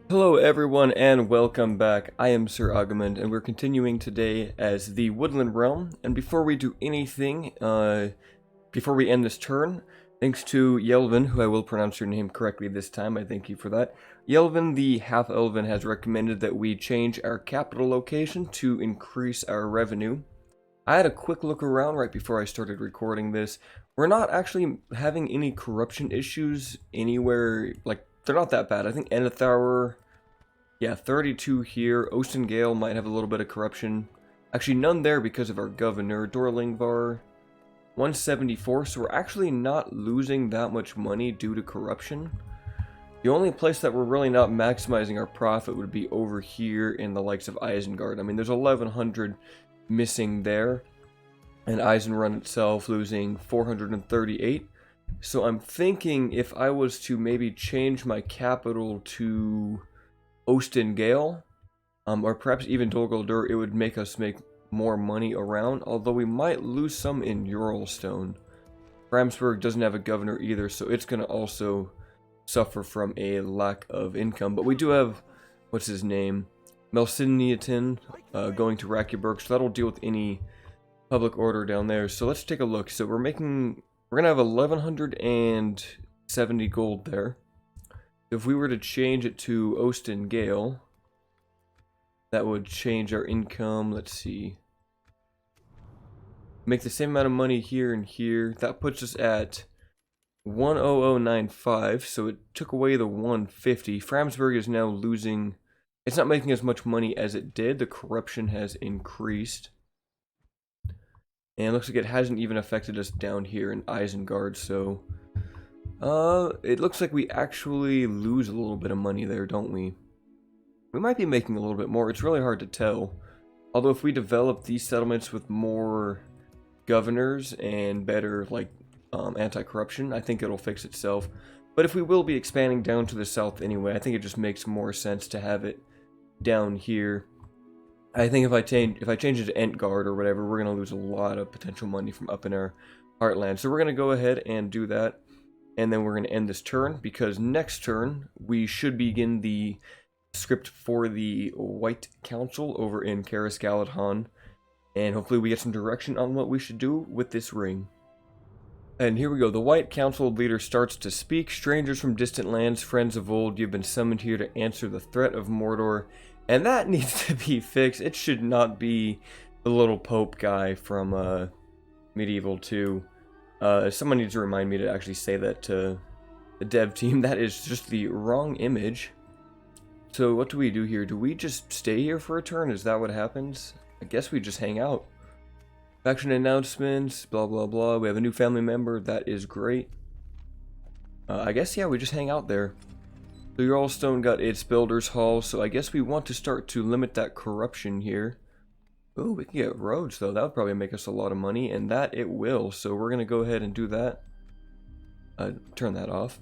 Hello everyone and welcome back. I am Sir Agamond and we're continuing today as the Woodland Realm. And before we do anything, before we end this turn, thanks to Yelvin, who I will pronounce your name correctly this time, I thank you for that. Yelvin, the half-elven, has recommended that we change our capital location to increase our revenue. I had a quick look around right before I started recording this. We're not actually having any corruption issues anywhere, like, they're not that bad. I think Enethauer, yeah, 32 here. Ostengale might have a little bit of corruption. Actually, none there because of our governor. Dorlingvar, 174, so we're actually not losing that much money due to corruption. The only place that we're really not maximizing our profit would be over here in the likes of Isengard. I mean, there's 1100 missing there, and Eisenrun itself losing 438. So I'm thinking if I was to maybe change my capital to Ostengale, or perhaps even Dol Guldur, it would make us make more money around, although we might lose some in Uralstone. Framsburg doesn't have a governor either, so it's going to also suffer from a lack of income. But we do have, what's his name, Melciniatin going to Rakiburg, so that'll deal with any public order down there. So let's take a look. So we're going to have 1170 gold there. If we were to change it to Ostengale, that would change our income. Let's see. Make the same amount of money here and here. That puts us at 10095, so it took away the 150. Framsburg is now losing. It's not making as much money as it did. The corruption has increased. And it looks like it hasn't even affected us down here in Isengard, so it looks like we actually lose a little bit of money there, don't we? We might be making a little bit more. It's really hard to tell. Although if we develop these settlements with more governors and better, like, anti-corruption, I think it'll fix itself. But if we will be expanding down to the south anyway, I think it just makes more sense to have it down here. I think if I change it to Entgard or whatever, we're going to lose a lot of potential money from up in our heartland. So we're going to go ahead and do that. And then we're going to end this turn, because next turn we should begin the script for the White Council over in Karis Galadhan. And hopefully we get some direction on what we should do with this ring. And here we go. The White Council leader starts to speak. Strangers from distant lands, friends of old, you've been summoned here to answer the threat of Mordor. And that needs to be fixed. It should not be the little Pope guy from Medieval 2. Someone needs to remind me to actually say that to the dev team. That is just the wrong image. So what do we do here? Do we just stay here for a turn? Is that what happens? I guess we just hang out. Faction announcements, blah blah blah. We have a new family member. That is great. I guess, yeah, we just hang out there. So Uralstone got its Builders Hall, so I guess we want to start to limit that corruption here. Oh, we can get roads, though. That would probably make us a lot of money, and that it will. So we're going to go ahead and do that. Turn that off.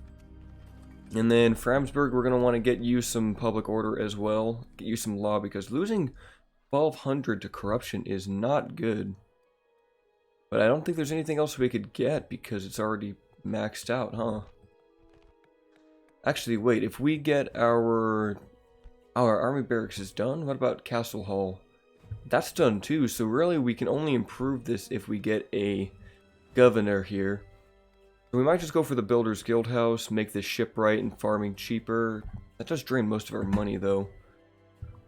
And then Framsburg, we're going to want to get you some public order as well. Get you some law, because losing 1200 to corruption is not good. But I don't think there's anything else we could get, because it's already maxed out, huh? Actually, wait, if we get our army barracks is done, what about Castle Hall? That's done too, so really we can only improve this if we get a governor here. So we might just go for the Builders Guild House, make this shipwright and farming cheaper. That does drain most of our money though.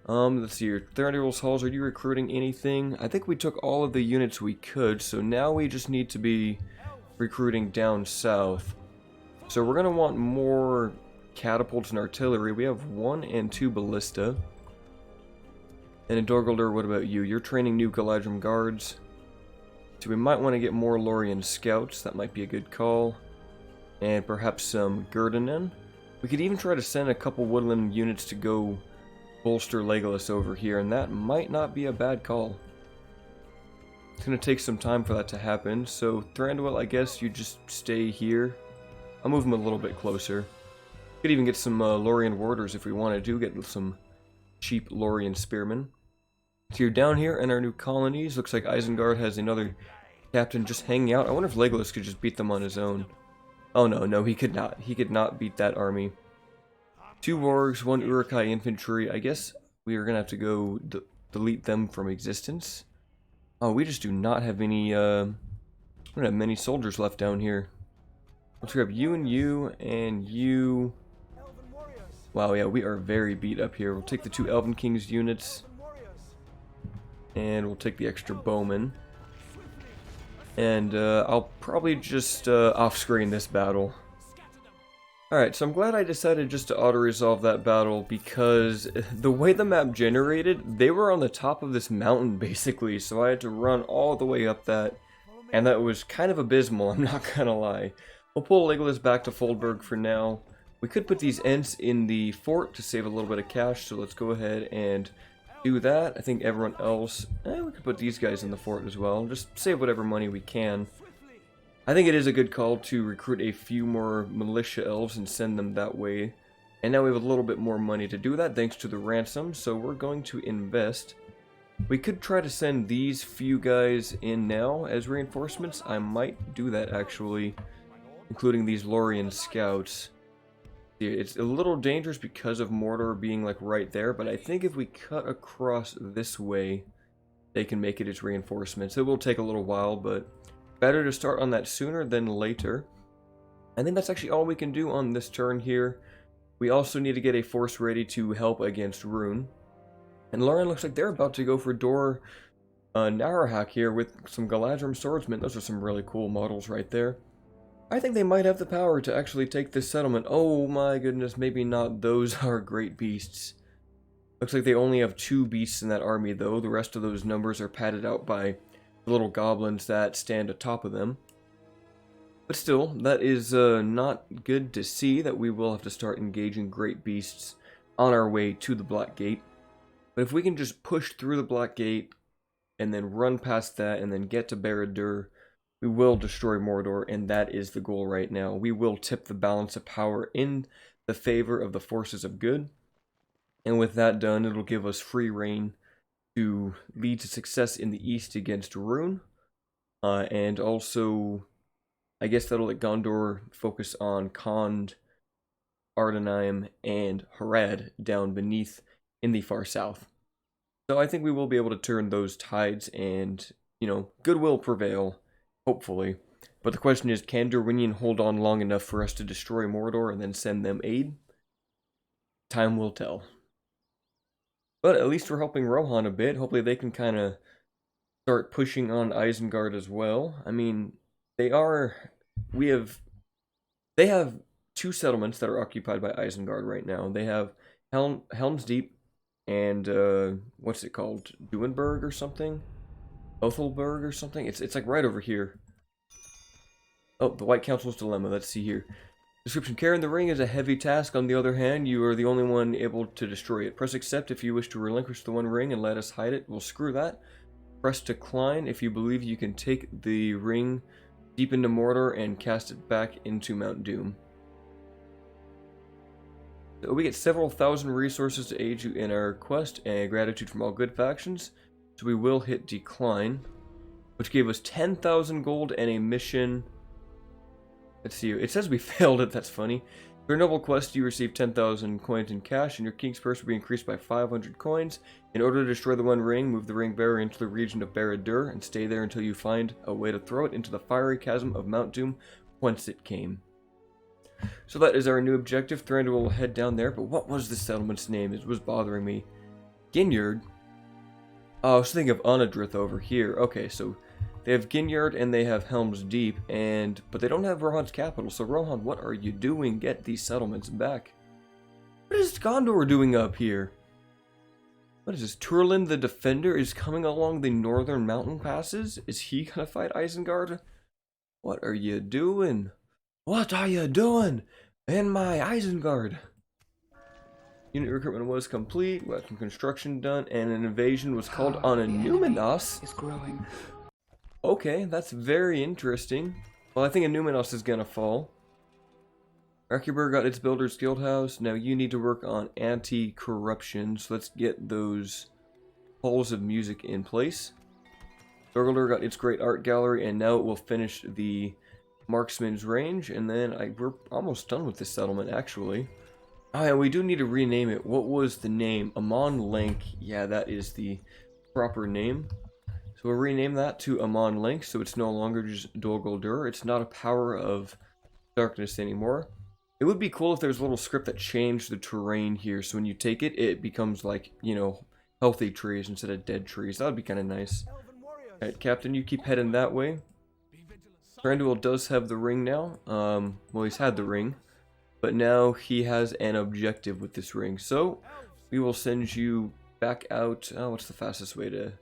Let's see here. Thranduil's halls, are you recruiting anything? I think we took all of the units we could, so now we just need to be recruiting down south. So we're going to want more catapults and artillery. We have 1 and 2 ballista. And in Dol Guldur, what about you? You're training new Galadrim guards. So we might want to get more Lorien scouts. That might be a good call. And perhaps some Gurdinen. We could even try to send a couple woodland units to go bolster Legolas over here, and that might not be a bad call. It's going to take some time for that to happen. So Thranduil, I guess you just stay here. I'll move him a little bit closer. Could even get some Lorien warders if we wanted to, get some cheap Lorien spearmen. So you're down here in our new colonies. Looks like Isengard has another captain just hanging out. I wonder if Legolas could just beat them on his own. Oh no, he could not. He could not beat that army. 2 wargs, 1 Urukai infantry. I guess we are gonna have to go delete them from existence. Oh, we just do not have any, we don't have many soldiers left down here. Let's grab you and you and you. Wow, yeah, we are very beat up here. We'll take the 2 Elven Kings units. And we'll take the extra bowmen. And I'll probably just off-screen this battle. Alright, so I'm glad I decided just to auto-resolve that battle because the way the map generated, they were on the top of this mountain basically, so I had to run all the way up that, and that was kind of abysmal, I'm not gonna lie. We'll pull Legolas back to Foldberg for now. We could put these Ents in the fort to save a little bit of cash, so let's go ahead and do that. I think everyone else, we could put these guys in the fort as well, just save whatever money we can. I think it is a good call to recruit a few more militia elves and send them that way. And now we have a little bit more money to do that thanks to the ransom, so we're going to invest. We could try to send these few guys in now as reinforcements. I might do that actually, including these Lorien scouts. It's a little dangerous because of Mordor being like right there, but I think if we cut across this way, they can make it as reinforcements. It will take a little while, but better to start on that sooner than later. I think that's actually all we can do on this turn here. We also need to get a force ready to help against Rune. And Lauren looks like they're about to go for Dor Narahak here with some Galadrim swordsmen. Those are some really cool models right there. I think they might have the power to actually take this settlement. Oh my goodness, maybe not. Those are great beasts. Looks like they only have 2 beasts in that army though. The rest of those numbers are padded out by the little goblins that stand atop of them. But still, that is not good to see that we will have to start engaging great beasts on our way to the Black Gate. But if we can just push through the Black Gate and then run past that and then get to Barad-dûr, we will destroy Mordor, and that is the goal right now. We will tip the balance of power in the favor of the forces of good. And with that done, it'll give us free reign to lead to success in the east against Rune. And also, I guess that'll let Gondor focus on Khand, Ardenheim, and Harad down beneath in the far south. So I think we will be able to turn those tides and, you know, good will prevail, hopefully. But the question is, can Durwinion hold on long enough for us to destroy Mordor and then send them aid? Time will tell. But at least we're helping Rohan a bit. Hopefully they can kind of start pushing on Isengard as well. I mean, they have 2 settlements that are occupied by Isengard right now. They have Helms Deep and what's it called? Duenberg or something? Othelberg or something? It's like right over here. Oh, the White Council's Dilemma. Let's see here. Description: carrying the ring is a heavy task. On the other hand, you are the only one able to destroy it. Press accept if you wish to relinquish the one ring and let us hide it. Well, screw that. Press decline if you believe you can take the ring deep into Mordor and cast it back into Mount Doom. So we get several thousand resources to aid you in our quest and gratitude from all good factions. So we will hit decline, which gave us 10,000 gold and a mission. Let's see, it says we failed it, that's funny. For a noble quest, you receive 10,000 coins in cash, and your king's purse will be increased by 500 coins. In order to destroy the one ring, move the ring bearer into the region of Barad-dûr, and stay there until you find a way to throw it into the fiery chasm of Mount Doom, whence it came. So that is our new objective. Thranduil will head down there, but what was the settlement's name? It was bothering me. Ginyard? Oh, I was thinking of Onadrith over here. Okay, so they have Ginyard and they have Helms Deep, but they don't have Rohan's capital. So Rohan, what are you doing? Get these settlements back. What is Gondor doing up here? What is this? Turlin the Defender is coming along the northern mountain passes? Is he gonna fight Isengard? What are you doing? What are you doing in my Isengard? Unit recruitment was complete, we had some construction done, and an invasion was called on a Numenos. Is growing. Okay, that's very interesting. Well, I think a Numenos is gonna fall. Arkyberg got its Builder's Guild House. Now you need to work on anti-corruption, so let's get those halls of music in place. Thorgildr got its great art gallery, and now it will finish the marksman's range, and then we're almost done with this settlement, actually. Oh yeah, we do need to rename it. What was the name? Amon Link. Yeah, that is the proper name. So we'll rename that to Amon Link, so it's no longer just Dol Guldur. It's not a power of darkness anymore. It would be cool if there was a little script that changed the terrain here, so when you take it, it becomes like, you know, healthy trees instead of dead trees. That would be kind of nice. Alright, Captain, you keep heading that way. Thranduil does have the ring now. Well, he's had the ring. But now he has an objective with this ring. So, we will send you back out. Oh, what's the fastest way to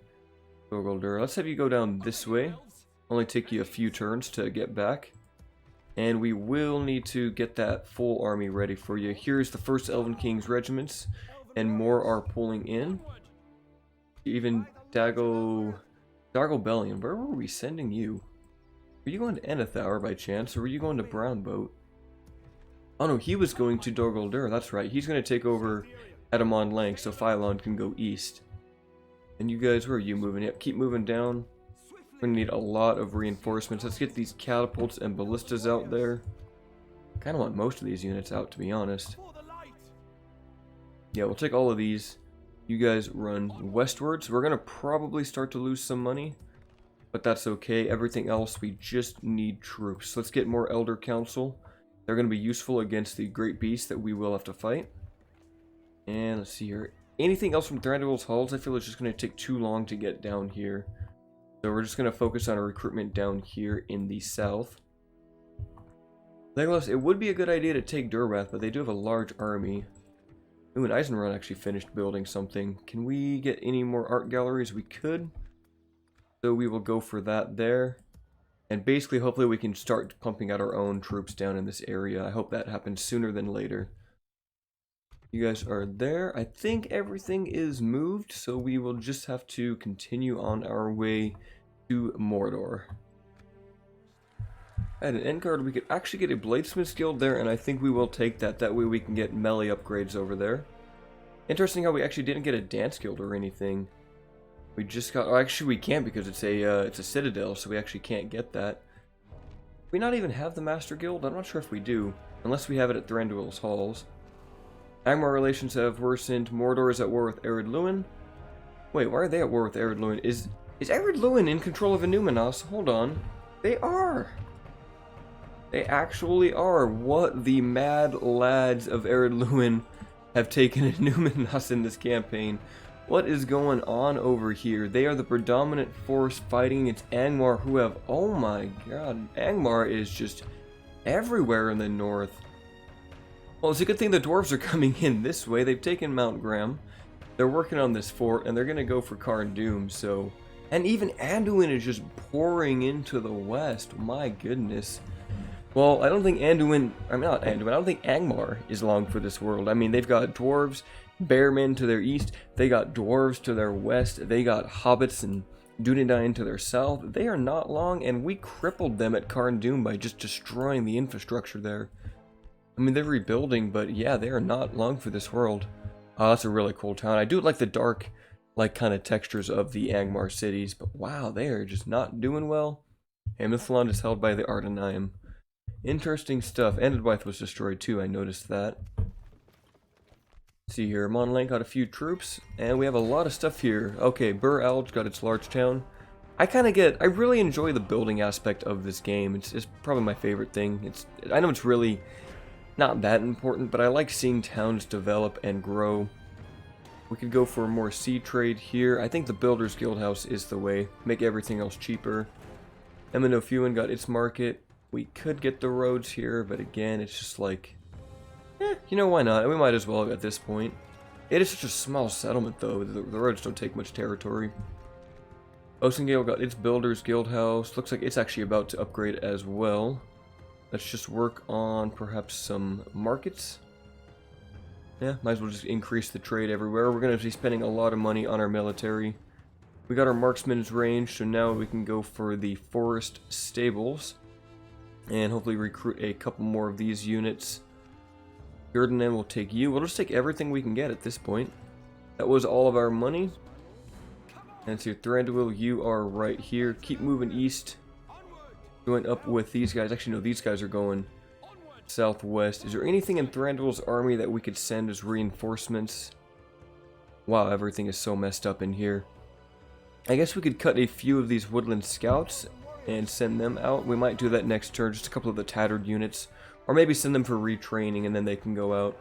Dol Guldur? Let's have you go down this way. Only take you a few turns to get back. And we will need to get that full army ready for you. Here's the first Elven King's regiments. And more are pulling in. Even Dagobellion. Where were we sending you? Were you going to Enethauer by chance? Or were you going to Brownboat? Oh no, he was going to Dol Guldur, that's right. He's going to take over Amon Link so Phylon can go east. And you guys, where are you moving? Yep, keep moving down. We're going to need a lot of reinforcements. Let's get these catapults and ballistas out there. Kind of want most of these units out, to be honest. Yeah, we'll take all of these. You guys run westwards. We're going to probably start to lose some money. But that's okay. Everything else, we just need troops. Let's get more Elder Council. They're going to be useful against the great beasts that we will have to fight. And let's see here. Anything else from Thranduil's halls? I feel it's just going to take too long to get down here. So we're just going to focus on a recruitment down here in the south. Legolas, it would be a good idea to take Durbath, but they do have a large army. Ooh, and Eisenrod actually finished building something. Can we get any more art galleries? We could. So we will go for that there. And basically, hopefully we can start pumping out our own troops down in this area. I hope that happens sooner than later. You guys are there. I think everything is moved, so we will just have to continue on our way to Mordor. At an end card, we could actually get a Bladesmith guild there, and I think we will take that. That way we can get melee upgrades over there. Interesting how we actually didn't get a dance guild or anything. We just got, oh, actually we can't because it's a citadel, so we actually can't get that. We not even have the Master Guild? I'm not sure if we do, unless we have it at Thranduil's halls. Angmar relations have worsened. Mordor is at war with Ered Luin. Wait, why are they at war with Ered Luin? Is Ered Luin in control of Innuminos? Hold on. They are! They actually are. What the mad lads of Ered Luin have taken Innuminos in this campaign. What is going on over here? They are the predominant force fighting against Angmar, who have... Oh my god. Angmar is just everywhere in the north. Well, it's a good thing the dwarves are coming in this way. They've taken Mount Graham. They're working on this fort, and they're going to go for Carn Doom, so... And even Anduin is just pouring into the west. My goodness. Well, I don't think Anduin... I mean, not Anduin. I don't think Angmar is long for this world. I mean, they've got dwarves... Bearmen to their east, they got dwarves to their west, they got hobbits and Dunedain to their south. They are not long, and we crippled them at Carn Doom by just destroying the infrastructure there. I mean, they're rebuilding, but yeah, they are not long for this world. Oh, that's a really cool town. I do like the dark, like, kind of textures of the Angmar cities, but wow, they are just not doing well. And Mithlond is held by the Ardenaim. Interesting stuff. Endedwyth was destroyed too, I noticed that. See here, Amon Link got a few troops, and we have a lot of stuff here. Okay, Bur Alge got its large town. I really enjoy the building aspect of this game. It's probably my favorite thing. I know it's really not that important, but I like seeing towns develop and grow. We could go for more sea trade here. I think the Builders Guildhouse is the way. Make everything else cheaper. Eminofuin got its market. We could get the roads here, but again, it's just like... you know, why not? We might as well at this point. It is such a small settlement, though. The roads don't take much territory. Osengale got its Builders Guildhouse. Looks like it's actually about to upgrade as well. Let's just work on perhaps some markets. Yeah, might as well just increase the trade everywhere. We're going to be spending a lot of money on our military. We got our marksman's range, so now we can go for the forest stables. And hopefully recruit a couple more of these units. Ferdinand will take you. We'll just take everything we can get at this point. That was all of our money. And so Thranduil, you are right here. Keep moving east. Going up with these guys. Actually, no, these guys are going southwest. Is there anything in Thranduil's army that we could send as reinforcements? Wow, everything is so messed up in here. I guess we could cut a few of these woodland scouts and send them out. We might do that next turn, just a couple of the tattered units. Or maybe send them for retraining and then they can go out.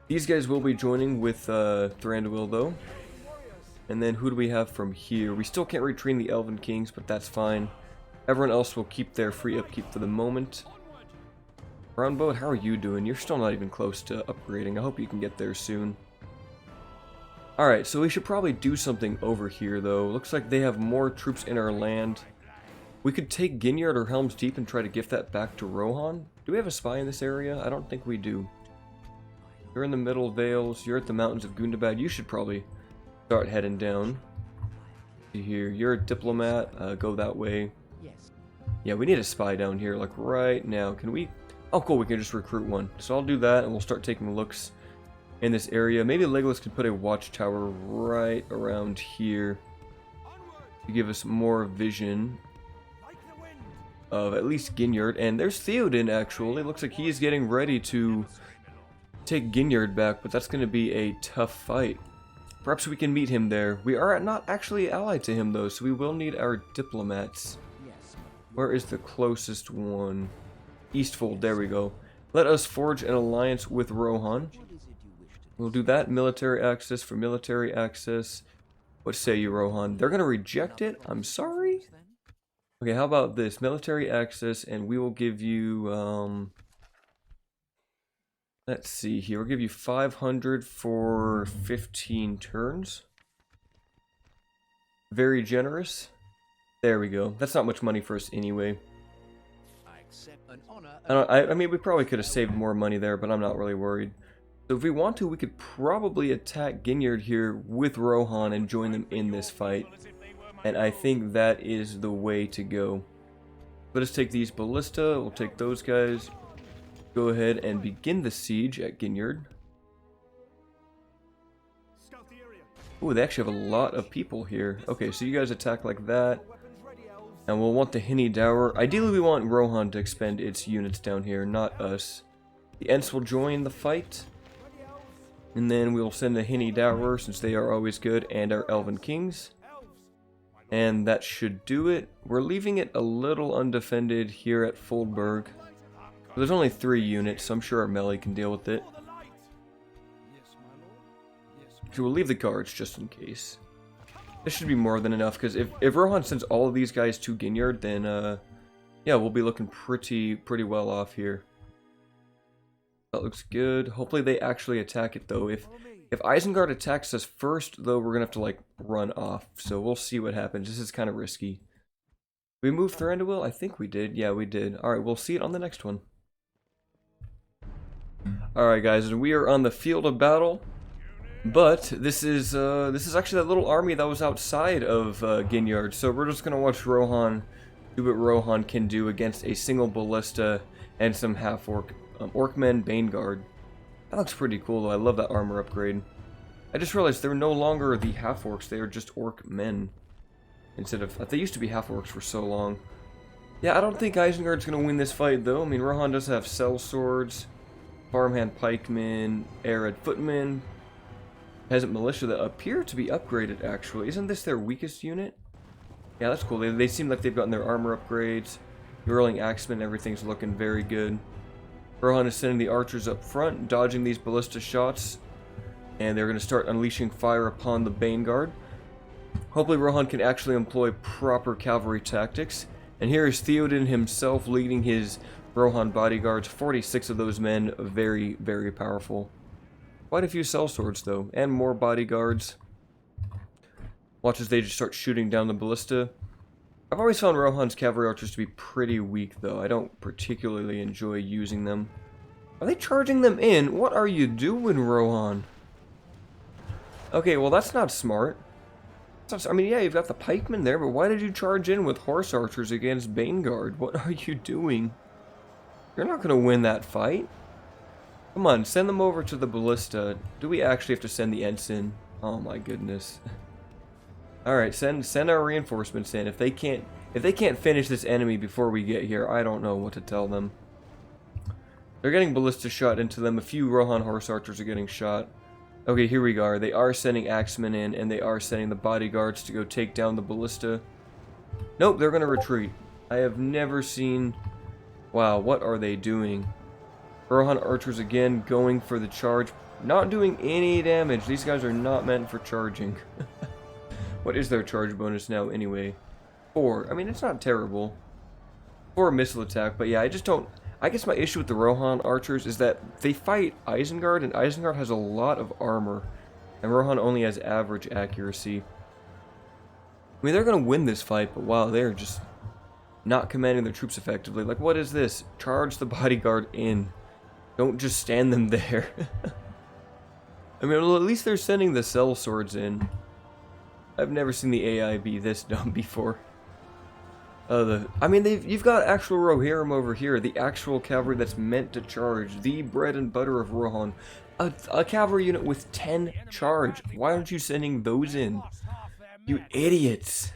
These guys will be joining with Thranduil though. And then who do we have from here? We still can't retrain the Elven Kings, but that's fine. Everyone else will keep their free upkeep for the moment. Brownboat, how are you doing? You're still not even close to upgrading. I hope you can get there soon. Alright, so we should probably do something over here though. Looks like they have more troops in our land. We could take Ginyard or Helms Deep and try to gift that back to Rohan. Do we have a spy in this area? I don't think we do. You're in the Middle Vales. You're at the mountains of Gundabad. You should probably start heading down. Here, you're a diplomat. Go that way. Yeah, we need a spy down here, like right now. Can we? Oh, cool. We can just recruit one. So I'll do that, and we'll start taking looks in this area. Maybe Legolas could put a watchtower right around here to give us more vision of at least Ginyard. And there's Theoden, actually. Looks like he is getting ready to take Ginyard back, but that's going to be a tough fight. Perhaps we can meet him there. We are not actually allied to him, though, so we will need our diplomats. Where is the closest one? Eastfold, there we go. Let us forge an alliance with Rohan. We'll do that. Military access for military access. What say you, Rohan? They're going to reject it? I'm sorry? Okay, how about this? Military access, and we will give you, let's see here. We'll give you 500 for 15 turns. Very generous. There we go. That's not much money for us anyway. I mean, we probably could have saved more money there, but I'm not really worried. So if we want to, we could probably attack Ginyard here with Rohan and join them in this fight. And I think that is the way to go. Let us take these ballista. We'll take those guys. Go ahead and begin the siege at Ginyard. Ooh, they actually have a lot of people here. Okay, so you guys attack like that. And we'll want the Hinny Dower. Ideally, we want Rohan to expend its units down here, not us. The Ents will join the fight. And then we'll send the Hinny Dower, since they are always good, and our Elven Kings. And that should do it. We're leaving it a little undefended here at Foldburg. There's only 3 units, so I'm sure our melee can deal with it. So we'll leave the guards just in case. This should be more than enough, because if Rohan sends all of these guys to Ginyard, then yeah, we'll be looking pretty well off here. That looks good. Hopefully they actually attack it though. If Isengard attacks us first, though, we're gonna have to like run off. So we'll see what happens. This is kind of risky. We moved Thranduil? I think we did. Yeah, we did. All right, we'll see it on the next one. All right, guys, and we are on the field of battle. But this is actually that little army that was outside of Ginyard. So we're just gonna watch Rohan do what Rohan can do against a single ballista and some half-orc Orcmen Baneguard. That looks pretty cool though. I love that armor upgrade. I just realized they're no longer the half-orcs, they are just Orcmen. Instead of, they used to be half-orcs for so long. Yeah, I don't think Isengard's gonna win this fight though. I mean, Rohan does have sellswords, farmhand pikemen, Arad footmen, peasant militia that appear to be upgraded actually. Isn't this their weakest unit? Yeah, that's cool. They seem like they've gotten their armor upgrades. Whirling axemen, everything's looking very good. Rohan is sending the archers up front, dodging these ballista shots, and they're going to start unleashing fire upon the Baneguard. Hopefully Rohan can actually employ proper cavalry tactics. And here is Theoden himself leading his Rohan bodyguards, 46 of those men, very, very powerful. Quite a few sellswords though, and more bodyguards. Watch as they just start shooting down the ballista. I've always found Rohan's cavalry archers to be pretty weak though. I don't particularly enjoy using them. Are they charging them in? What are you doing, Rohan? Okay, well that's not smart. I mean, yeah, you've got the pikemen there, but why did you charge in with horse archers against Baneguard? What are you doing? You're not going to win that fight. Come on, send them over to the ballista. Do we actually have to send the Ents in? Oh my goodness. Alright, send our reinforcements in. If they can't finish this enemy before we get here, I don't know what to tell them. They're getting ballista shot into them. A few Rohan horse archers are getting shot. Okay, here we are. They are sending axemen in, and they are sending the bodyguards to go take down the ballista. Nope, they're going to retreat. I have never seen... Wow, what are they doing? Rohan archers again going for the charge. Not doing any damage. These guys are not meant for charging. What is their charge bonus now anyway? 4. I mean, it's not terrible. 4 missile attack, but yeah, I just don't... I guess my issue with the Rohan archers is that they fight Isengard, and Isengard has a lot of armor, and Rohan only has average accuracy. I mean, they're going to win this fight, but wow, they're just not commanding their troops effectively. Like, what is this? Charge the bodyguard in. Don't just stand them there. I mean, well, at least they're sending the sellswords in. I've never seen the AI be this dumb before. I mean, you've got actual Rohirrim over here, the actual cavalry that's meant to charge, the bread and butter of Rohan. A cavalry unit with 10 charge. Why aren't you sending those in? You idiots.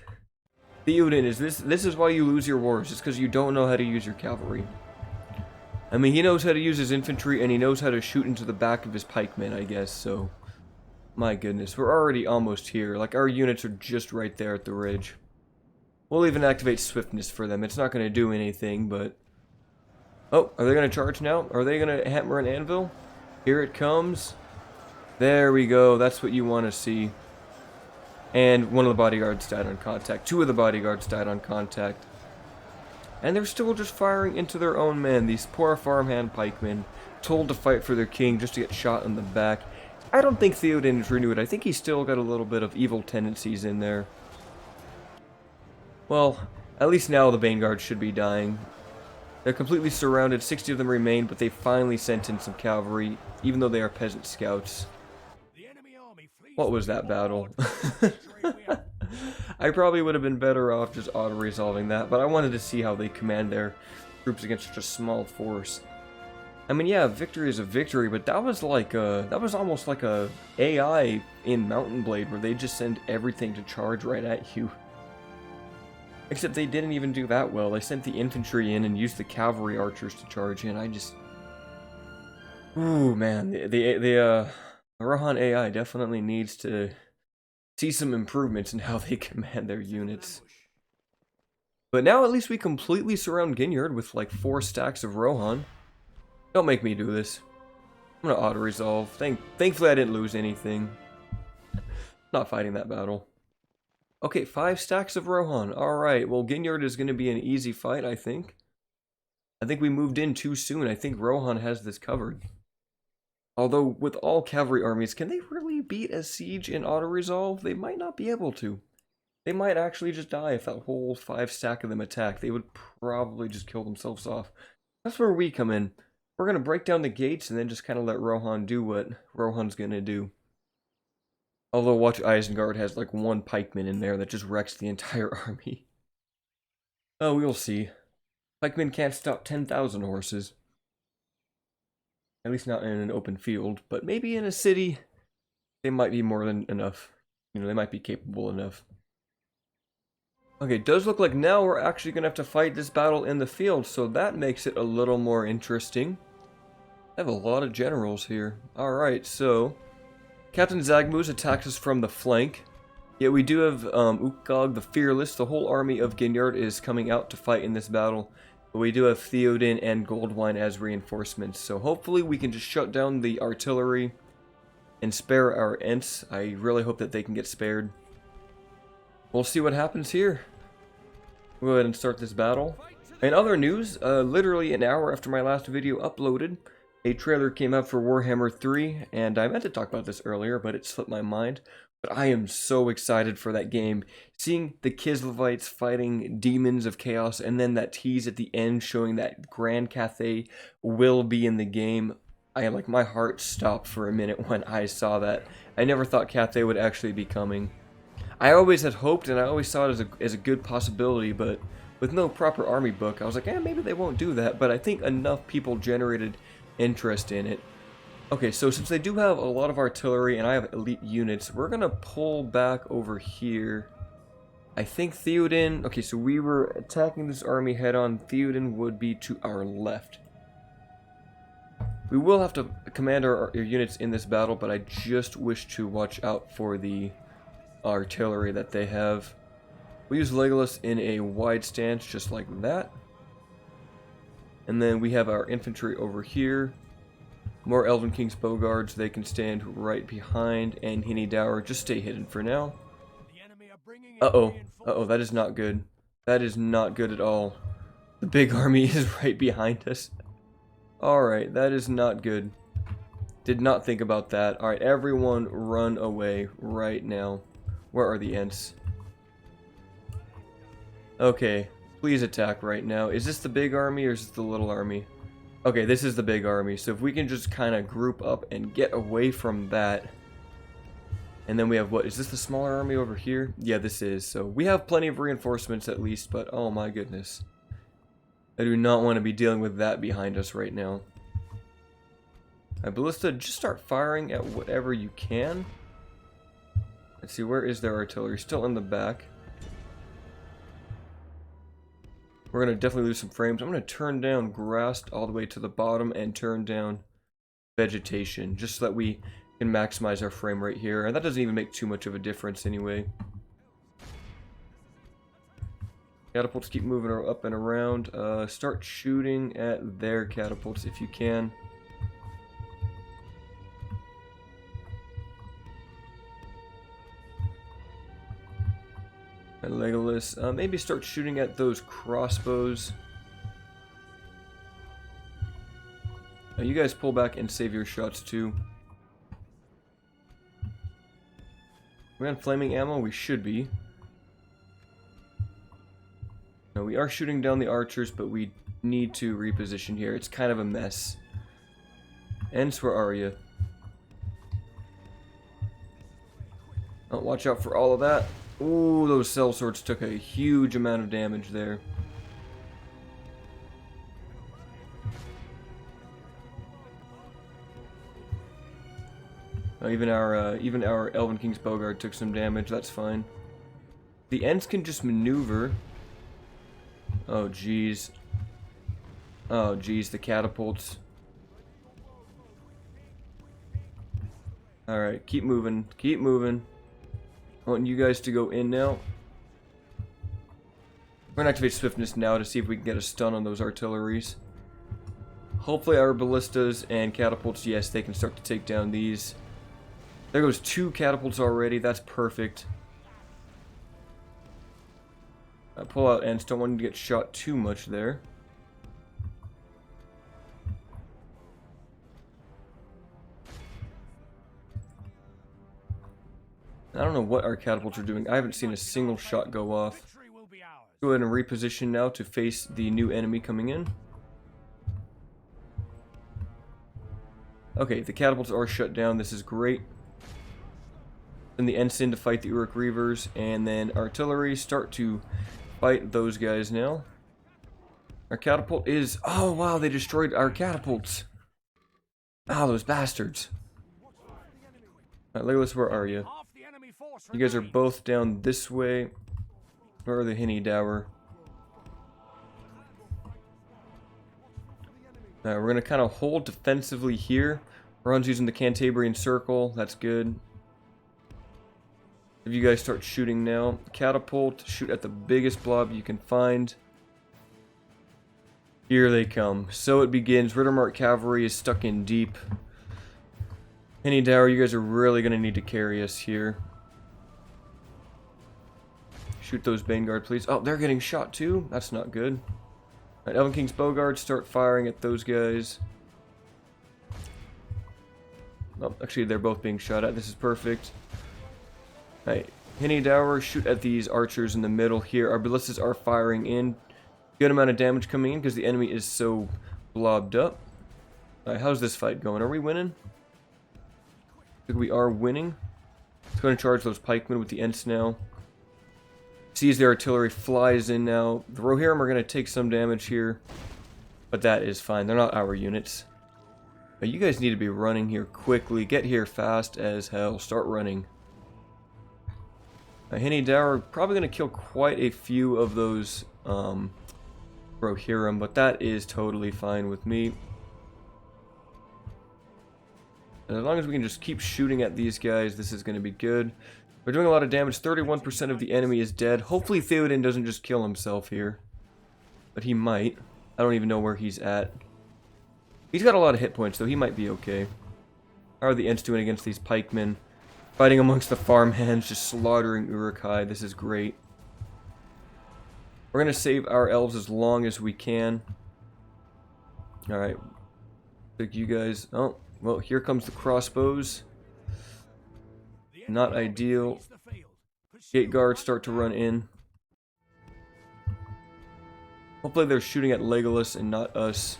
Theoden, this is why you lose your wars. It's because you don't know how to use your cavalry. I mean, he knows how to use his infantry, and he knows how to shoot into the back of his pikemen, I guess, so... My goodness, we're already almost here. Like, our units are just right there at the ridge. We'll even activate swiftness for them. It's not going to do anything, but... Oh, are they going to charge now? Are they going to hammer an anvil? Here it comes. There we go. That's what you want to see. And one of the bodyguards died on contact. 2 of the bodyguards died on contact. And they're still just firing into their own men. These poor farmhand pikemen, told to fight for their king just to get shot in the back. I don't think Theoden is renewed. I think he's still got a little bit of evil tendencies in there. Well, at least now the Vanguard should be dying. They're completely surrounded. 60 of them remain, but they finally sent in some cavalry, even though they are peasant scouts. What was that battle? I probably would have been better off just auto-resolving that, but I wanted to see how they command their troops against such a small force. I mean, yeah, victory is a victory, but that was like that was almost like a AI in Mountain Blade, where they just send everything to charge right at you. Except they didn't even do that well. They sent the infantry in and used the cavalry archers to charge in. I just... Ooh, man. The Rohan AI definitely needs to see some improvements in how they command their units. But now at least we completely surround Ginyard with like 4 stacks of Rohan. Don't make me do this. I'm gonna auto-resolve. Thankfully I didn't lose anything. Not fighting that battle. Okay, 5 stacks of Rohan. Alright, well, Ginyard is going to be an easy fight, I think. I think we moved in too soon. I think Rohan has this covered. Although, with all cavalry armies, can they really beat a siege in auto-resolve? They might not be able to. They might actually just die if that whole 5 stack of them attack. They would probably just kill themselves off. That's where we come in. We're going to break down the gates and then just kind of let Rohan do what Rohan's going to do. Although, watch, Isengard has like 1 pikeman in there that just wrecks the entire army. Oh, we'll see. Pikemen can't stop 10,000 horses. At least not in an open field, but maybe in a city, they might be more than enough. You know, they might be capable enough. Okay, it does look like now we're actually going to have to fight this battle in the field, so that makes it a little more interesting. I have a lot of generals here. Alright, so... Captain Zagmoos attacks us from the flank. Yet we do have Ukgog the Fearless. The whole army of Ginyard is coming out to fight in this battle. But we do have Theoden and Goldwine as reinforcements. So hopefully we can just shut down the artillery and spare our Ents. I really hope that they can get spared. We'll see what happens here. We'll go ahead and start this battle. In other news, literally an hour after my last video uploaded, a trailer came out for Warhammer 3, and I meant to talk about this earlier, but it slipped my mind. But I am so excited for that game. Seeing the Kislevites fighting demons of chaos, and then that tease at the end showing that Grand Cathay will be in the game. My heart stopped for a minute when I saw that. I never thought Cathay would actually be coming. I always had hoped, and I always saw it as a good possibility, but with no proper army book, I was like, maybe they won't do that. But I think enough people generated interest in it. Okay, so since they do have a lot of artillery and I have elite units, we're gonna pull back over here. I think Theoden... Okay, so we were attacking this army head-on. Theoden would be to our left. We will have to command our units in this battle, but I just wish to watch out for the artillery that they have. We use Legolas in a wide stance, just like that. And then we have our infantry over here. More Elven King's Bowguards, they can stand right behind, and Ginyard, just stay hidden for now. Uh-oh, that is not good. That is not good at all. The big army is right behind us. Alright, that is not good. Did not think about that. Alright, everyone run away right now. Where are the Ents? Okay, please attack right now. Is this the big army or is this the little army? Okay, this is the big army. So if we can just kind of group up and get away from that. And then we have what? Is this the smaller army over here? Yeah, this is. So we have plenty of reinforcements at least, but oh my goodness. I do not want to be dealing with that behind us right now. Ballista, just start firing at whatever you can. Let's see, where is their artillery? Still in the back. We're going to definitely lose some frames. I'm going to turn down grass all the way to the bottom and turn down vegetation, just so that we can maximize our frame rate here. And that doesn't even make too much of a difference anyway. Catapults keep moving up and around. Start shooting at their catapults if you can. And Legolas, maybe start shooting at those crossbows. You guys pull back and save your shots too. We're on flaming ammo? We should be. No, we are shooting down the archers, but we need to reposition here. It's kind of a mess. Ents, where are you? Oh, watch out for all of that. Ooh, those sellswords took a huge amount of damage there. Oh, even our Elven King's Bowguard took some damage. That's fine. The Ents can just maneuver. Oh, jeez. Oh, jeez, the catapults. Alright, keep moving. Keep moving. I want you guys to go in now. We're going to activate Swiftness now to see if we can get a stun on those artilleries. Hopefully our ballistas and catapults, yes, they can start to take down these. There goes 2 catapults already. That's perfect. Pull out Ents. Don't want him to get shot too much there. I don't know what our catapults are doing. I haven't seen a single shot go off. Go ahead and reposition now to face the new enemy coming in. Okay, the catapults are shut down. This is great. Then the Ents in to fight the Uruk Reavers, and then artillery start to fight those guys now. Our catapult is... Oh, wow, they destroyed our catapults. Ah, those bastards. Alright, Legolas, where are you? You guys are both down this way. Where are the Ginyard? We're going to kind of hold defensively here. Rohan's using the Cantabrian Circle. That's good. If you guys start shooting now. Catapult. Shoot at the biggest blob you can find. Here they come. So it begins. Rittermark Cavalry is stuck in deep. Ginyard, you guys are really going to need to carry us here. Shoot those Baneguard, please. Oh, they're getting shot too? That's not good. Alright, Elven King's Bowguard, start firing at those guys. Oh, actually, they're both being shot at. This is perfect. Alright, Ginyard, shoot at these archers in the middle here. Our ballistas are firing in. Good amount of damage coming in because the enemy is so blobbed up. Alright, how's this fight going? Are we winning? I think we are winning. Let's go and charge those pikemen with the Ents now. Sees the artillery, flies in now. The Rohirrim are going to take some damage here, but that is fine. They're not our units. But you guys need to be running here quickly. Get here fast as hell. Start running. Ginyard probably going to kill quite a few of those Rohirrim, but that is totally fine with me. And as long as we can just keep shooting at these guys, this is going to be good. We're doing a lot of damage. 31% of the enemy is dead. Hopefully Theoden doesn't just kill himself here. But he might. I don't even know where he's at. He's got a lot of hit points, though. He might be okay. How are the Ents doing against these pikemen? Fighting amongst the farmhands, just slaughtering Uruk-hai. This is great. We're going to save our elves as long as we can. Alright. Take you guys... Oh, well, here comes the crossbows. Not ideal. Gate guards start to run in. Hopefully they're shooting at Legolas and not us.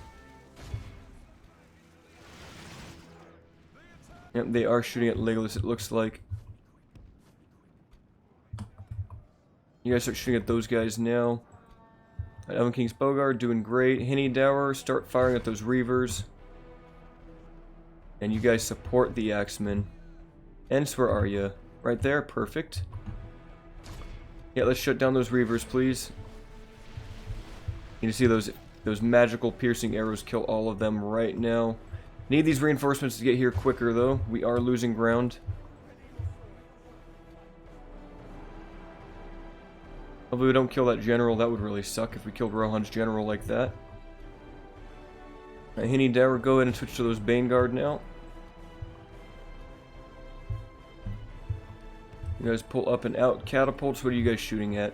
Yep, they are shooting at Legolas, it looks like. You guys start shooting at those guys now. Elven King's Bogard doing great. Henny Dower, start firing at those Reavers. And you guys support the Axemen. Ents, where are you? Right there, perfect. Yeah, let's shut down those Reavers, please. You see those magical piercing arrows kill all of them right now. Need these reinforcements to get here quicker, though. We are losing ground. Hopefully we don't kill that general. That would really suck if we killed Rohan's general like that. Henny Dower, go ahead and switch to those Baneguard now. You guys pull up and out. Catapults, what are you guys shooting at?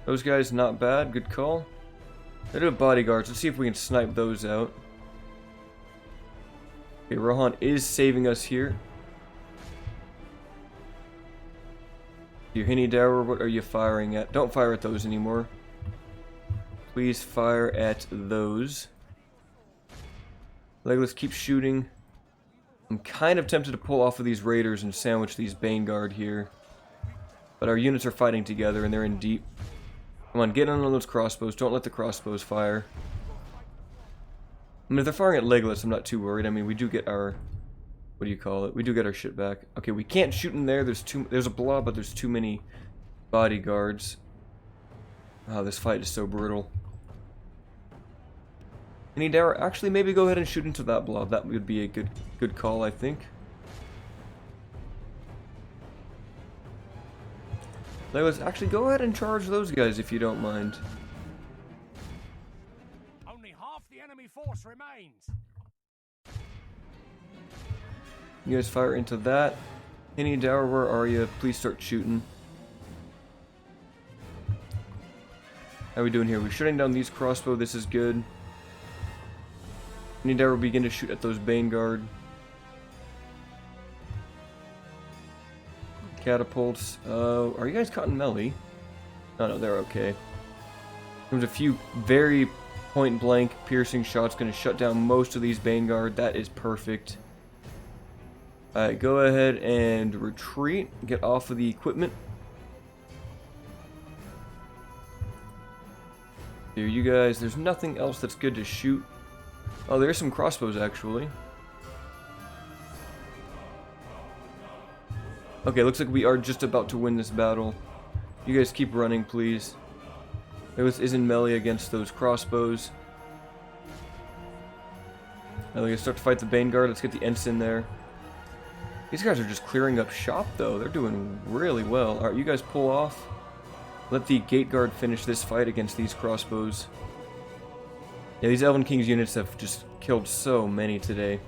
Those guys, not bad. Good call. They do have bodyguards. Let's see if we can snipe those out. Okay, Rohan is saving us here. Your Henny Dower, what are you firing at? Don't fire at those anymore. Please fire at those. Legolas, keep shooting. I'm kind of tempted to pull off of these raiders and sandwich these Baneguard here. But our units are fighting together and they're in deep. Come on, get on those crossbows. Don't let the crossbows fire. I mean, if they're firing at Legolas, I'm not too worried. I mean, we do get our... What do you call it? We do get our shit back. Okay, we can't shoot in there. There's a blob, but there's too many bodyguards. Wow, this fight is so brutal. Henny Dower, actually, maybe go ahead and shoot into that blob. That would be a good call, I think. Legolas, actually, go ahead and charge those guys if you don't mind. Only half the enemy force remains. You guys fire into that. Henny Dower, where are you? Please start shooting. How are we doing here? We're shutting down these crossbow. This is good. Henny Dower will begin to shoot at those Baneguard. Catapults. Are you guys caught in melee? Oh no, they're okay. There's a few very point blank piercing shots going to shut down most of these Baneguard. That is perfect. Alright, go ahead and retreat. Get off of the equipment. Here, you guys, there's nothing else that's good to shoot. Oh, there's some crossbows, actually. Okay, looks like we are just about to win this battle. You guys keep running, please. Legolas is in melee against those crossbows. Now we're gonna start to fight the Baneguard. Let's get the Ents in there. These guys are just clearing up shop, though. They're doing really well. Alright, you guys pull off. Let the Gate Guard finish this fight against these crossbows. Yeah, these Elven King's units have just killed so many today.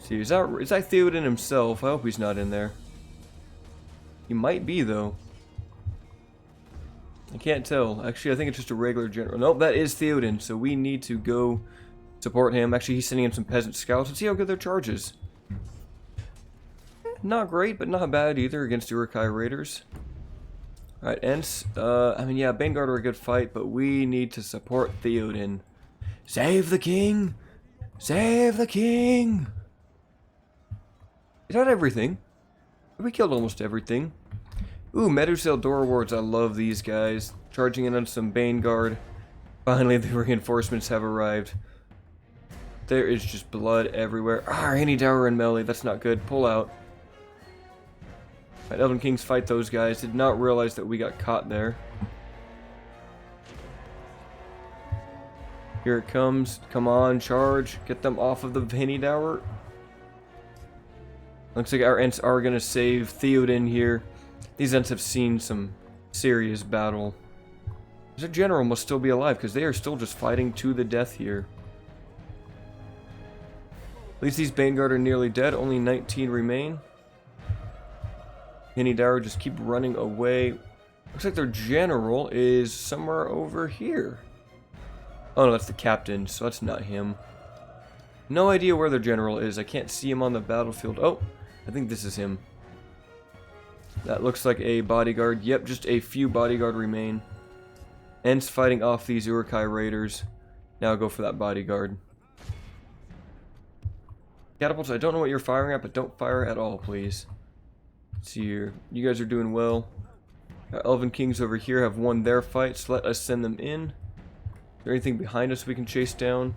See, is that Theoden himself? I hope he's not in there. He might be, though. I can't tell. Actually, I think it's just a regular general. Nope, that is Theoden, so we need to go support him. Actually, he's sending in some peasant scouts. Let's see how good their charge is. Not great, but not bad either against Uruk-hai raiders. Alright, Ents. I mean, yeah, Baneguard are a good fight, but we need to support Theoden. Save the king! Save the king! Is that everything? We killed almost everything. Ooh, Medusail Door Wards. I love these guys. Charging in on some Baneguard. Finally, the reinforcements have arrived. There is just blood everywhere. Ah, Henny Dower in melee. That's not good. Pull out. Right, Elven Kings fight those guys. Did not realize that we got caught there. Here it comes. Come on, charge. Get them off of the Vanny Tower. Looks like our Ents are going to save Theoden here. These Ents have seen some serious battle. Their general must still be alive because they are still just fighting to the death here. At least these Vanguard are nearly dead. Only 19 remain. Vanny Tower just keep running away. Looks like their general is somewhere over here. Oh no, that's the captain, so that's not him. No idea where their general is. I can't see him on the battlefield. Oh, I think this is him. That looks like a bodyguard. Yep, just a few bodyguard remain. Ents fighting off these Uruk-hai raiders. Now go for that bodyguard. Catapults, I don't know what you're firing at, but don't fire at all, please. Let's see here. You guys are doing well. Our Elven Kings over here have won their fights. Let us send them in. Is there anything behind us we can chase down?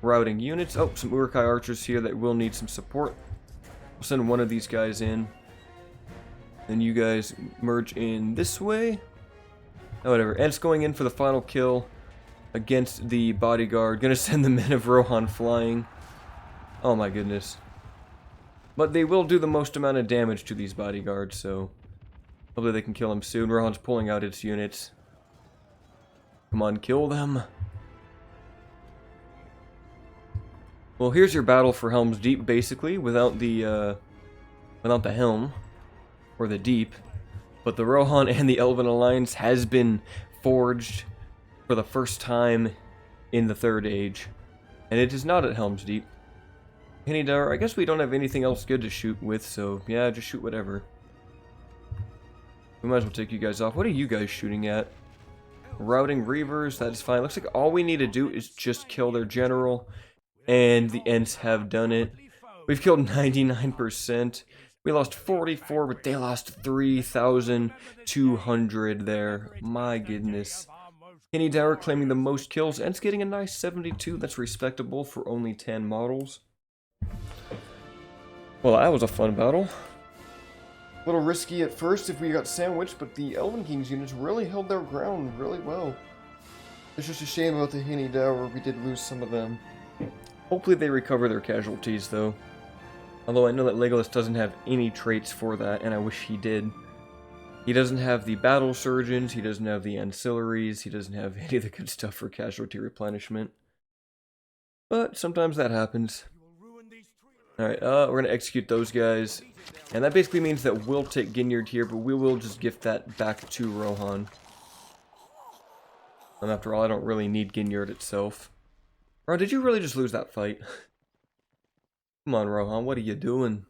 Routing units. Oh, some Uruk-hai archers here that will need some support. We'll send one of these guys in. Then you guys merge in this way. Oh, whatever. Ents going in for the final kill against the bodyguard. Gonna send the men of Rohan flying. Oh my goodness. But they will do the most amount of damage to these bodyguards, so hopefully they can kill him soon. Rohan's pulling out its units. Come on, kill them. Well, here's your battle for Helms Deep, basically, without the helm or the deep. But the Rohan and the Elven Alliance has been forged for the first time in the Third Age, and it is not at Helms Deep. Vanny Tower, I guess we don't have anything else good to shoot with, so yeah, just shoot whatever. We might as well take you guys off. What are you guys shooting at? Routing Reavers, that's fine. Looks like all we need to do is just kill their general, and the Ents have done it. We've killed 99%. We lost 44, but they lost 3,200 there. My goodness. Vanny Tower claiming the most kills. Ents getting a nice 72. That's respectable for only 10 models. Well, that was a fun battle. A little risky at first if we got sandwiched, but the Elven Kings units really held their ground really well. It's just a shame about the Vanny Tower. We did lose some of them. Hopefully they recover their casualties, though. Although I know that Legolas doesn't have any traits for that, and I wish he did. He doesn't have the battle surgeons, he doesn't have the ancillaries, he doesn't have any of the good stuff for casualty replenishment. But sometimes that happens. Alright, we're going to execute those guys. And that basically means that we'll take Ginyard here, but we will just gift that back to Rohan. And after all, I don't really need Ginyard itself. Bro, did you really just lose that fight? Come on, Rohan, what are you doing?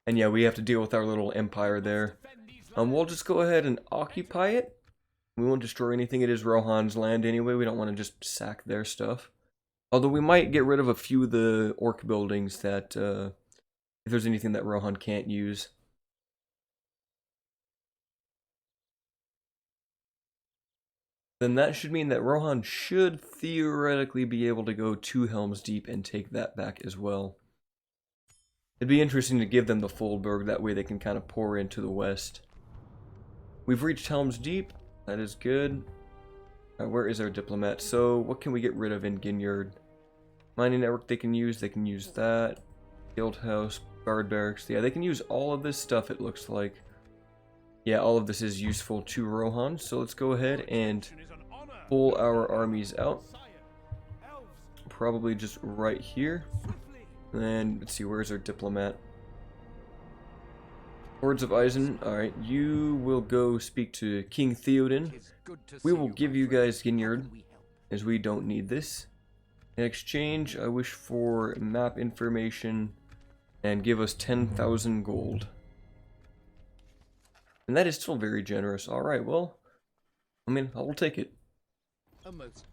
And yeah, we have to deal with our little empire there. We'll just go ahead and occupy it. We won't destroy anything. It is Rohan's land anyway. We don't want to just sack their stuff. Although we might get rid of a few of the orc buildings that, if there's anything that Rohan can't use. Then that should mean that Rohan should theoretically be able to go to Helms Deep and take that back as well. It'd be interesting to give them the Foldberg, that way they can kind of pour into the west. We've reached Helms Deep, that is good. Where is our diplomat? So, what can we get rid of in Ginyard? Mining network they can use that. Guild house, guard barracks, yeah, they can use all of this stuff, it looks like. Yeah, all of this is useful to Rohan, so let's go ahead and pull our armies out. Probably just right here. And let's see, where's our diplomat? Hordes of Eisen, alright, you will go speak to King Theoden. We will give you guys Ginyard, as we don't need this. In exchange, I wish for map information and give us 10,000 gold. And that is still very generous. Alright, well, I mean, I will take it.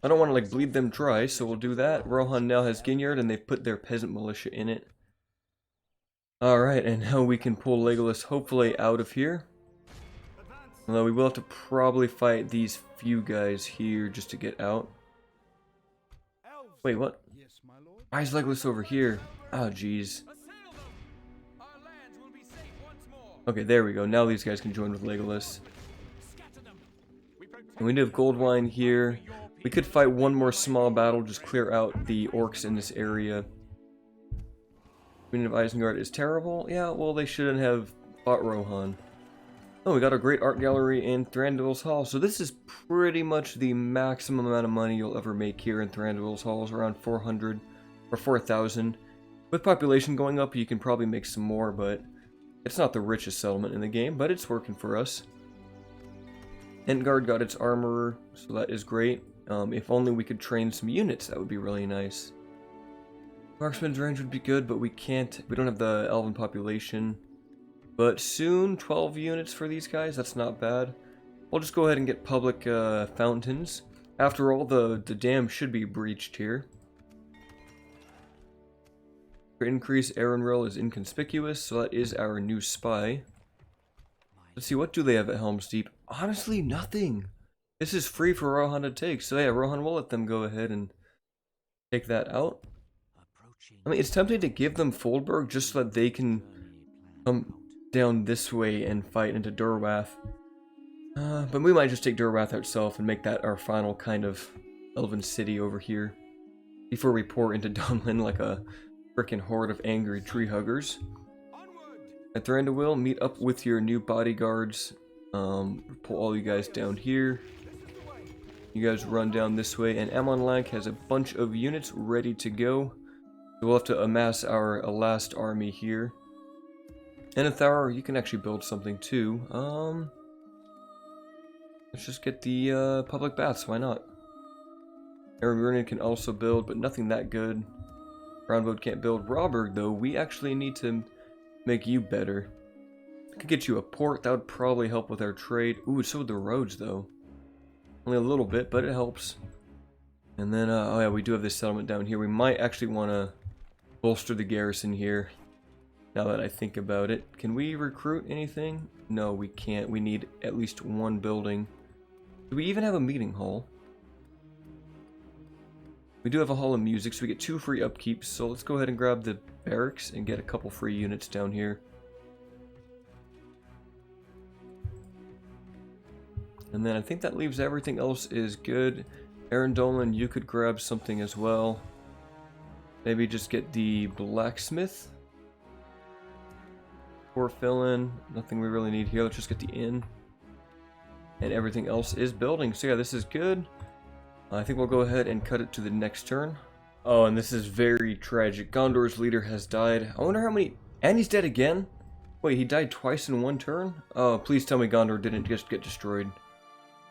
I don't want to like bleed them dry, so we'll do that. Rohan now has Ginyard and they've put their peasant militia in it. Alright, and now we can pull Legolas hopefully out of here. Although we will have to probably fight these few guys here just to get out. Wait, what? Why is Legolas over here? Oh, jeez. Okay, there we go. Now these guys can join with Legolas. And we do have Goldwine here. We could fight one more small battle, just clear out the orcs in this area. Queen of Isengard is terrible. Yeah, well, they shouldn't have fought Rohan. Oh, we got a great art gallery in Thranduil's Hall. So this is pretty much the maximum amount of money you'll ever make here in Thranduil's Hall, is around 400 or 4,000. With population going up, you can probably make some more, but it's not the richest settlement in the game, but it's working for us. Entgard got its armorer, so that is great. If only we could train some units, that would be really nice. Marksman's range would be good, but we can't. We don't have the elven population. But soon, 12 units for these guys, that's not bad. We'll just go ahead and get public fountains. After all, the dam should be breached here. For increase, Erenril is inconspicuous, so that is our new spy. Let's see, what do they have at Helms Deep? Honestly, nothing. This is free for Rohan to take, so yeah, Rohan will let them go ahead and take that out. I mean, it's tempting to give them Foldberg just so that they can come down this way and fight into Durwath. But we might just take Durwath itself and make that our final kind of elven city over here before we pour into Dunlin like a frickin' horde of angry tree huggers. At Thranduil, meet up with your new bodyguards. Pull all you guys down here. You guys run down this way, and Amonlank has a bunch of units ready to go. So we'll have to amass our last army here. And Thar, you can actually build something too. Let's just get the public baths, why not? Erenrunen can also build, but nothing that good. Roundwood can't build. Rawburg, though, we actually need to make you better. I could get you a port, that would probably help with our trade. Ooh, so would the roads, though. Only a little bit, but it helps. And then, oh yeah, we do have this settlement down here. We might actually want to bolster the garrison here, now that I think about it. Can we recruit anything? No, we can't. We need at least one building. Do we even have a meeting hall? We do have a hall of music, so we get 2 free upkeeps. So let's go ahead and grab the barracks and get a couple free units down here. And then I think that leaves everything else is good. Dolan, you could grab something as well. Maybe just get the blacksmith. Or fill in. Nothing we really need here. Let's just get the inn. And everything else is building. So yeah, this is good. I think we'll go ahead and cut it to the next turn. Oh, and this is very tragic. Gondor's leader has died. I wonder how many... And he's dead again? Wait, he died twice in one turn? Oh, please tell me Gondor didn't just get destroyed.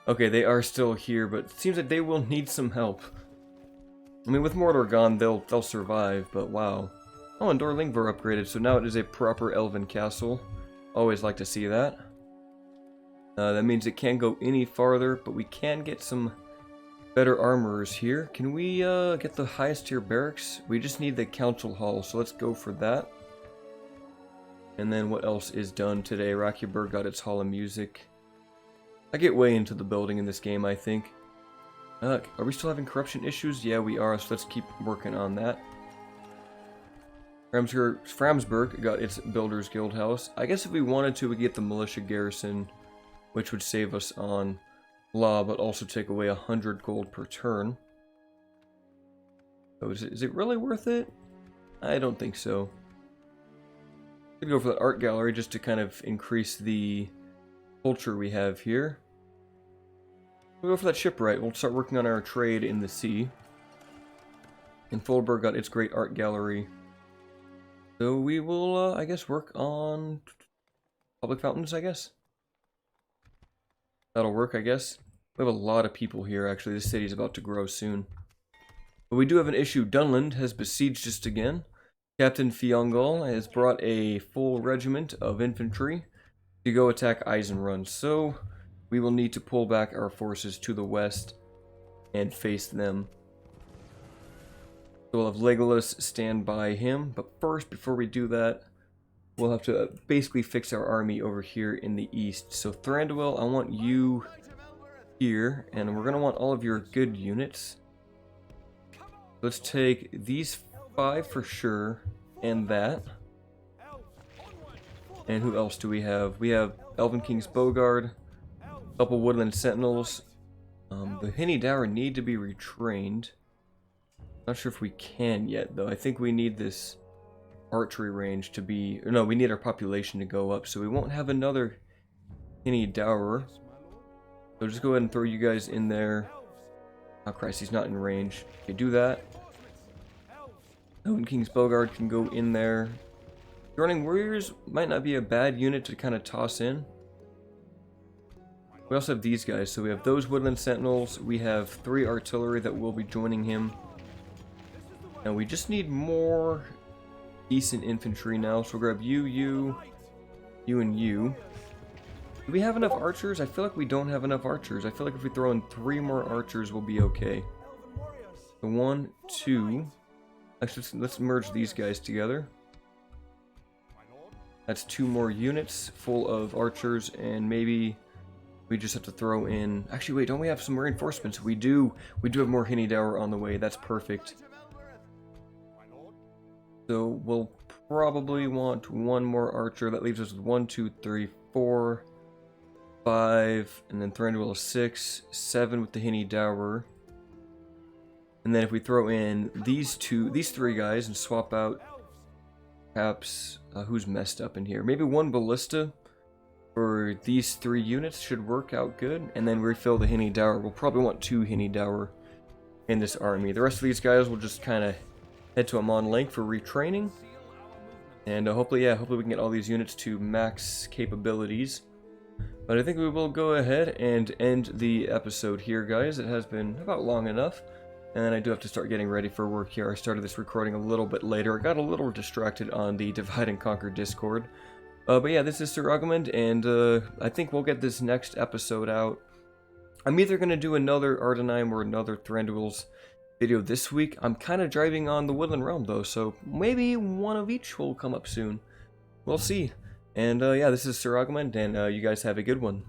Okay, they are still here, but it seems like they will need some help. I mean, with Mordor gone, they'll survive, but wow. Oh, and Dorlingvar upgraded, so now it is a proper Elven Castle. Always like to see that. That means it can't go any farther, but we can get some better armorers here. Can we get the highest tier barracks? We just need the council hall, so let's go for that. And then what else is done today? Rakiburg got its hall of music. I get way into the building in this game, I think. Are we still having corruption issues? Yeah, we are, so let's keep working on that. Framsburg got its Builders Guild house. I guess if we wanted to, we could get the militia garrison, which would save us on law, but also take away 100 gold per turn. So is it really worth it? I don't think so. Could go for the art gallery just to kind of increase the culture we have here. We'll go for that shipwright. We'll start working on our trade in the sea. And Foldberg got its great art gallery. So we will, I guess, work on public fountains, I guess. That'll work, I guess. We have a lot of people here, actually. This city's about to grow soon. But we do have an issue. Dunland has besieged us again. Captain Fiongal has brought a full regiment of infantry to go attack Eisenrun. So we will need to pull back our forces to the west and face them. So we'll have Legolas stand by him. But first, before we do that, we'll have to basically fix our army over here in the east. So Thranduil, I want you here, and we're going to want all of your good units. Let's take these 5 for sure, and that. And who else do we have? We have Elven King's Bogard, a couple Woodland Sentinels, the The Ginyard need to be retrained. Not sure if we can yet, though. I think we need this archery range to be... Or no, we need our population to go up, so we won't have another Ginyard. So just go ahead and throw you guys in there. Oh, Christ, he's not in range. Okay, do that. Elven King's Belguard can go in there. Running Warriors might not be a bad unit to kind of toss in. We also have these guys, so we have those Woodland Sentinels. We have 3 artillery that will be joining him. And we just need more decent infantry now, so we'll grab you, and you. Do we have enough archers? I feel like we don't have enough archers. I feel like if we throw in 3 more archers, we'll be okay. So 1, 2. Actually, let's merge these guys together. That's 2 more units full of archers, and maybe we just have to throw in... Actually, wait, don't we have some reinforcements? We do. We do have more Ginyard on the way. That's perfect. So we'll probably want 1 more archer. That leaves us with 1, 2, 3, 4, 5, and then Thranduil is 6, 7 with the Ginyard. And then if we throw in these 3 guys and swap out perhaps who's messed up in here. Maybe 1 ballista for these 3 units should work out good. And then refill the Ginyard. We'll probably want 2 Ginyard in this army. The rest of these guys will just kind of head to Amon Lake for retraining. And hopefully we can get all these units to max capabilities. But I think we will go ahead and end the episode here, guys. It has been about long enough. And I do have to start getting ready for work here. I started this recording a little bit later. I got a little distracted on the Divide and Conquer Discord. But yeah, this is Sir Uggamond, and I think we'll get this next episode out. I'm either going to do another Ardenheim or another Thranduil's video this week. I'm kind of driving on the Woodland Realm, though, so maybe one of each will come up soon. We'll see. And yeah, this is Sir Uggamond, and you guys have a good one.